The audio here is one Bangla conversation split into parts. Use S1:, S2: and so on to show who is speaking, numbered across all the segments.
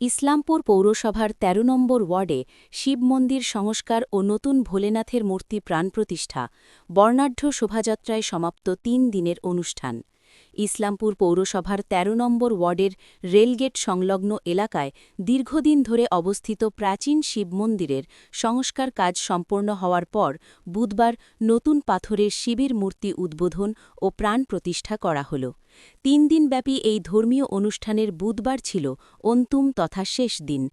S1: ইসলামপুর পৌরসভার ১৩ নম্বর ওয়ার্ডে শিব মন্দির সংস্কার ও নতুন ভোলেনাথের মূর্তি প্রাণ প্রতিষ্ঠা বর্ণাঢ্য শোভাযাত্রায় সমাপ্ত ৩ দিনের অনুষ্ঠান। ইসলামপুর পৌরসভার ১৩ নম্বর ওয়ার্ডের রেলগেট সংলগ্ন এলাকায় দীর্ঘদিন ধরে অবস্থিত প্রাচীন শিব মন্দিরের সংস্কার কাজ সম্পন্ন হওয়ার পর বুধবার নতুন পাথরের শিবের মূর্তি উদ্বোধন ও প্রাণ প্রতিষ্ঠা করা হল। ৩ দিনব্যাপী এই ধর্মীয় অনুষ্ঠানের বুধবার ছিল অন্তিম তথা শেষ দিন।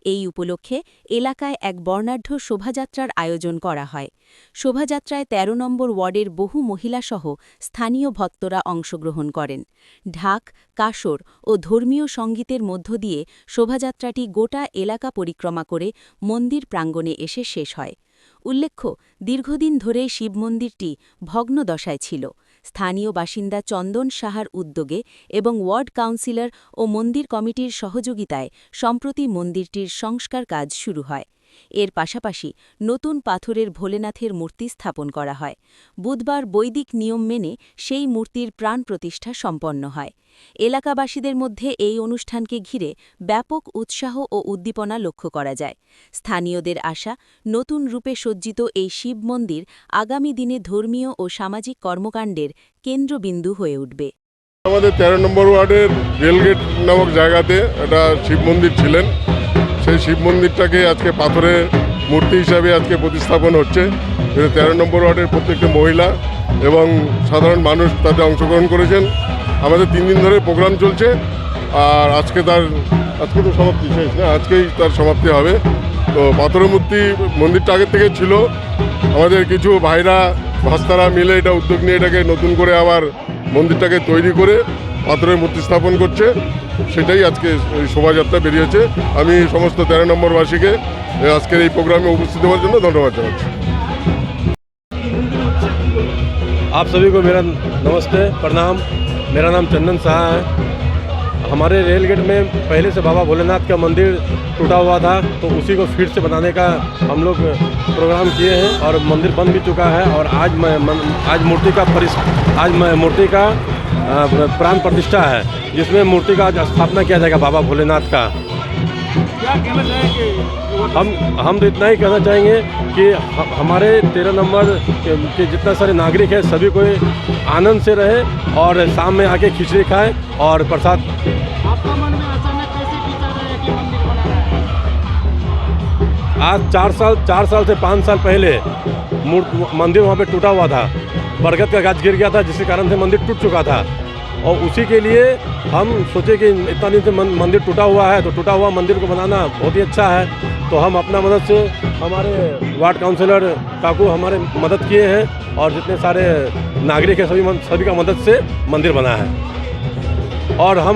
S1: এই উপলক্ষে এলাকায় এক বর্ণাঢ্য শোভাযাত্রার আয়োজন করা হয়। শোভাযাত্রায় ১৩ নম্বর ওয়ার্ডের বহু মহিলাসহ স্থানীয় ভক্তরা অংশগ্রহণ করেন। ঢাক, কাসর ও ধর্মীয় সঙ্গীতের মধ্য দিয়ে শোভাযাত্রাটি গোটা এলাকা পরিক্রমা করে মন্দির প্রাঙ্গণে এসে শেষ হয়। উল্লেখ্য, দীর্ঘদিন ধরে শিব মন্দিরটি ভগ্নদশায় ছিল। স্থানীয় বাসিন্দা চন্দন সাহার উদ্যোগে এবং ওয়ার্ড কাউন্সিলর ও মন্দির কমিটির সহযোগিতায় সম্প্রতি মন্দিরটির সংস্কার কাজ শুরু হয়। এর পাশাপাশি নতুন পাথরের ভোলেনাথের মূর্তি স্থাপন করা হয়। বুধবার বৈদিক নিয়ম মেনে সেই মূর্তির প্রাণ প্রতিষ্ঠা সম্পন্ন হয়। এলাকাবাসীদের মধ্যে এই অনুষ্ঠানকে ঘিরে ব্যাপক উৎসাহ ও উদ্দীপনা লক্ষ্য করা যায়। স্থানীয়দের আশা, নতুন রূপে সজ্জিত এই শিব মন্দির আগামী দিনে ধর্মীয় ও সামাজিক কর্মকাণ্ডের কেন্দ্রবিন্দু হয়ে উঠবে।
S2: আমাদের ১৩ নম্বর ওয়ার্ডের রেলগেট নামক জায়গাতে একটা শিব মন্দির ছিলেন। সেই শিব মন্দিরটাকে আজকে পাথরের মূর্তি হিসাবে আজকে প্রতিস্থাপন হচ্ছে। ১৩ নম্বর ওয়ার্ডের প্রত্যেকটা মহিলা এবং সাধারণ মানুষ তাতে অংশগ্রহণ করেছেন। আমাদের ৩ দিন ধরে প্রোগ্রাম চলছে, আর আজকে তো সমাপ্তি শেষ না, আজকেই তার সমাপ্তি হবে। তো পাথরের মূর্তি মন্দিরটা আগের থেকে ছিল। আমাদের কিছু ভাইরা ভাস্তারা মিলে এটা উদ্যোগ নিয়ে এটাকে নতুন করে আবার মন্দিরটাকে তৈরি করে পাথরের মূর্তি স্থাপন করছে। সেটাই আজকে এই শোভাযাত্রা বেরিয়েছে। আমি সমস্ত ১৩ নম্বরবাসীকে আজকের এই প্রোগ্রামে উপস্থিত হওয়ার জন্য ধন্যবাদ জানাচ্ছি।
S3: आप सभी को मेरा नमस्ते, प्रणाम। मेरा नाम चंदन शाह है। हमारे रेल गेट में पहले से बाबा भोलेनाथ का मंदिर टूटा हुआ था, तो उसी को फिर से बनाने का हम लोग प्रोग्राम किए हैं और मंदिर बन भी चुका है। और आज मूर्ति का प्राण प्रतिष्ठा है, जिसमें मूर्ति का आज स्थापना किया जाएगा बाबा भोलेनाथ का।
S4: क्या कहना चाहेंगे?
S3: हम तो इतना ही कहना चाहेंगे कि हमारे 13 नंबर के जितना सारे नागरिक हैं सभी को आनंद से रहे और शाम में आके खिचड़ी खाएं और प्रसाद।
S4: आपका मन में अचानक कैसे विचार आया कि मंदिर बनाना है?
S3: आज 4 साल से 5 साल पहले मंदिर वहाँ पे टूटा हुआ था। बरगद का गाछ गिर गया था, जिसके कारण से मंदिर टूट चुका था। और उसी के लिए हम सोचे कि इतना दिन से मंदिर टूटा हुआ है, तो टूटा हुआ मंदिर को बनाना बहुत ही अच्छा है। तो हम अपना मदद से, हमारे वार्ड काउंसलर काकू हमारे मदद किए हैं और जितने सारे नागरिक हैं सभी का मदद से मंदिर बना है। और हम